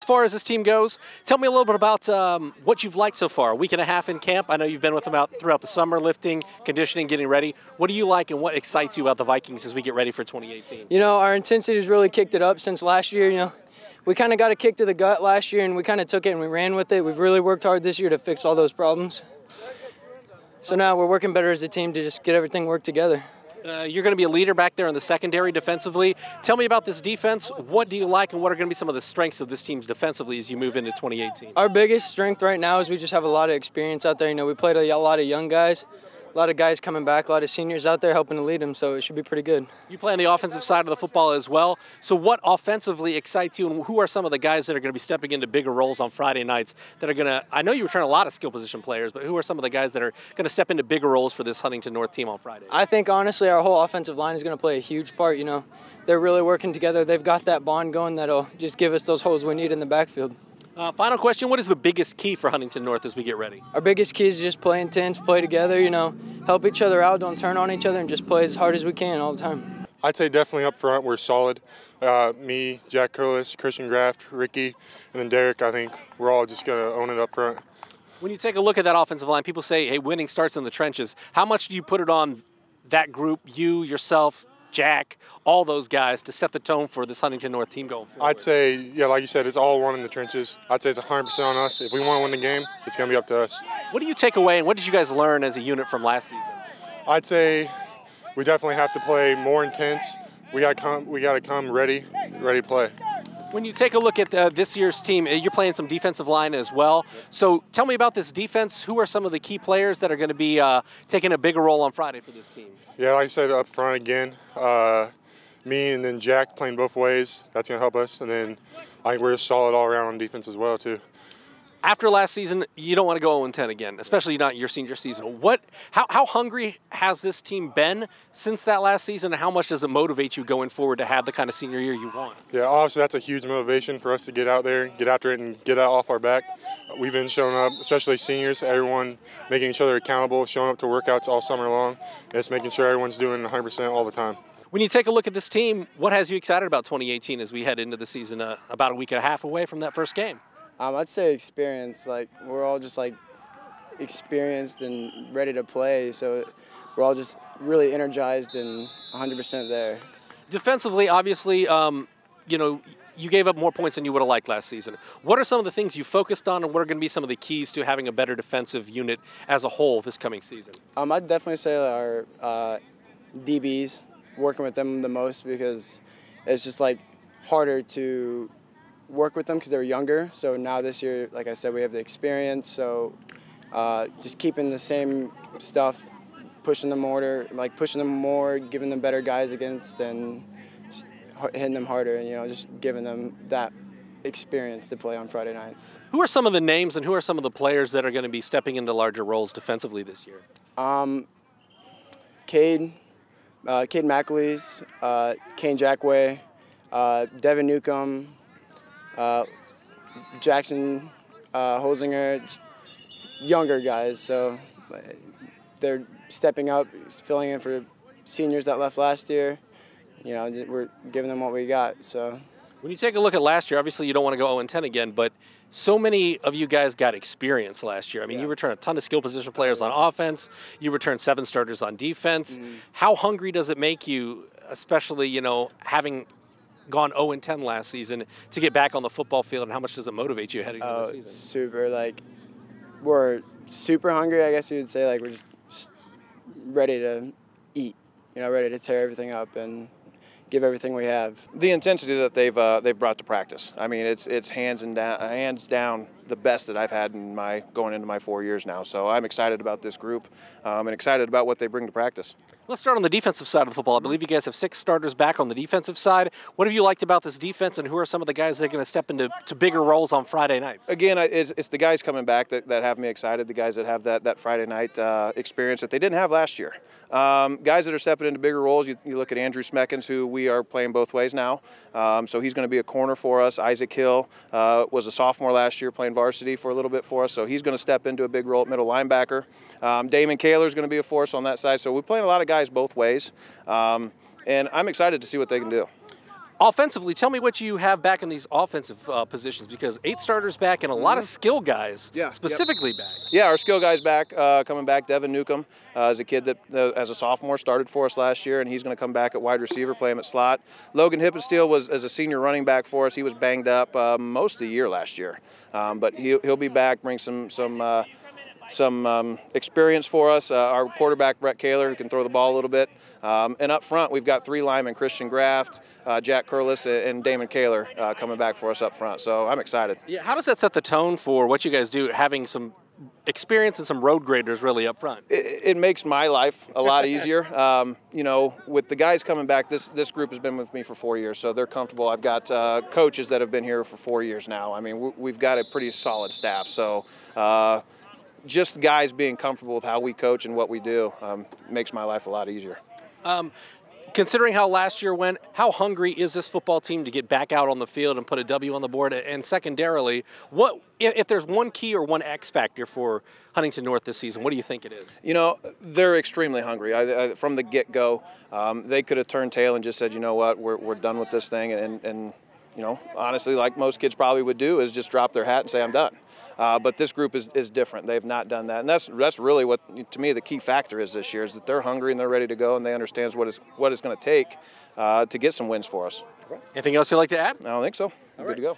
far as this team goes, tell me a little bit about what you've liked so far. A week and a half in camp. I know you've been with them out throughout the summer, lifting, conditioning, getting ready. What do you like and what excites you about the Vikings as we get ready for 2018? You know, our intensity's really kicked it up since last year. You know, we kind of got a kick to the gut last year, and we kind of took it and we ran with it. We've really worked hard this year to fix all those problems. So now we're working better as a team to just get everything worked together. You're going to be a leader back there in the secondary defensively. Tell me about this defense. What do you like and what are going to be some of the strengths of this team's defensively as you move into 2018? Our biggest strength right now is we just have a lot of experience out there. You know, we played a lot of young guys, a lot of guys coming back, a lot of seniors out there helping to lead them, so it should be pretty good. You play on the offensive side of the football as well. So what offensively excites you, and who are some of the guys that are going to be stepping into bigger roles on Friday nights that are going to, I know you return a lot of skill position players, but who are some of the guys that are going to step into bigger roles for this Huntington North team on Friday? I think, honestly, our whole offensive line is going to play a huge part. You know, they're really working together. They've got that bond going that'll just give us those holes we need in the backfield. Final question, what is the biggest key for Huntington North as we get ready? Our biggest key is just play intense, play together, you know, help each other out, don't turn on each other, and just play as hard as we can all the time. I'd say definitely up front we're solid. Me, Jack Curlis, Christian Graft, Ricky, and then Derek, I think we're all just going to own it up front. When you take a look at that offensive line, people say, hey, winning starts in the trenches. How much do you put it on that group, you, yourself, Jack, all those guys to set the tone for this Huntington North team going forward? I'd say, yeah, like you said, it's all won in the trenches. I'd say it's 100% on us. If we want to win the game, it's going to be up to us. What do you take away and what did you guys learn as a unit from last season? I'd say we definitely have to play more intense. We got to come ready to play. When you take a look at this year's team, you're playing some defensive line as well. So tell me about this defense. Who are some of the key players that are going to be taking a bigger role on Friday for this team? Yeah, like I said, up front again, me and then Jack playing both ways. That's going to help us. And then I think we're solid all around on defense as well, too. After last season, you don't want to go 0-10 again, especially not your senior season. How hungry has this team been since that last season, and how much does it motivate you going forward to have the kind of senior year you want? Yeah, obviously that's a huge motivation for us to get out there, get after it, and get that off our back. We've been showing up, especially seniors, everyone making each other accountable, showing up to workouts all summer long, and just making sure everyone's doing 100% all the time. When you take a look at this team, what has you excited about 2018 as we head into the season about a week and a half away from that first game? I'd say experience. Like, we're all just like experienced and ready to play, so we're all just really energized and 100% there. Defensively, obviously, you know, you gave up more points than you would have liked last season. What are some of the things you focused on, and what are going to be some of the keys to having a better defensive unit as a whole this coming season? I'd definitely say our DBs, working with them the most, because it's just like harder to work with them because they're younger. So now this year, like I said, we have the experience. So just keeping the same stuff, pushing them more, giving them better guys against, and just hitting them harder, and, you know, just giving them that experience to play on Friday nights. Who are some of the names and who are some of the players that are going to be stepping into larger roles defensively this year? Cade McAleese, Kane Jackway, Devin Newcomb, Jackson Holzinger, just younger guys, so they're stepping up, filling in for seniors that left last year. You know, we're giving them what we got. So when you take a look at last year, obviously you don't want to go 0-10 again, but so many of you guys got experience last year. I mean, You returned a ton of skill position players on offense. You returned 7 starters on defense. How hungry does it make you, especially, you know, having gone 0-10 last season, to get back on the football field, and how much does it motivate you heading into the season? Super. Like, we're super hungry, I guess you would say. Like, we're just ready to eat, you know, ready to tear everything up and give everything we have. The intensity that they've brought to practice. I mean, it's hands down the best that I've had in going into my 4 years now. So I'm excited about this group and excited about what they bring to practice. Let's start on the defensive side of the football. I believe you guys have 6 starters back on the defensive side. What have you liked about this defense, and who are some of the guys that are going to step into bigger roles on Friday nights? Again, it's the guys coming back that have me excited, the guys that have that Friday night experience that they didn't have last year. Guys that are stepping into bigger roles, you look at Andrew Smeckens, who we are playing both ways now. So he's going to be a corner for us. Isaac Hill was a sophomore last year playing varsity for a little bit for us, so he's going to step into a big role at middle linebacker. Damon Kaylor is going to be a force on that side. So we're playing a lot of guys both ways, and I'm excited to see what they can do. Offensively, tell me what you have back in these offensive positions, because 8 starters back and a lot of skill guys specifically back. Yeah, our skill guys back, coming back. Devin Newcomb is a kid that, as a sophomore, started for us last year, and he's going to come back at wide receiver, play him at slot. Logan Hippensteel was, as a senior running back for us, he was banged up most of the year last year. But he'll be back, bring some experience for us. Our quarterback, Rick Kaylor, who can throw the ball a little bit. And up front, we've got 3 linemen, Christian Graft, Jack Curlis, and Damon Kaylor coming back for us up front. So I'm excited. Yeah, how does that set the tone for what you guys do, having some experience and some road graders really up front? It makes my life a lot easier. You know, with the guys coming back, this group has been with me for 4 years, so they're comfortable. I've got coaches that have been here for 4 years now. I mean, we've got a pretty solid staff. So just guys being comfortable with how we coach and what we do makes my life a lot easier. Considering how last year went, how hungry is this football team to get back out on the field and put a W on the board? And secondarily, what if there's one key or one X factor for Huntington North this season, what do you think it is? You know, they're extremely hungry. From the get-go, they could have turned tail and just said, you know what, we're done with this thing. And you know, honestly, like most kids probably would do, is just drop their hat and say, I'm done. But this group is different. They've not done that. And that's really what, to me, the key factor is this year, is that they're hungry and they're ready to go, and they understand what it's going to take to get some wins for us. Anything else you'd like to add? I don't think so. We're good to go.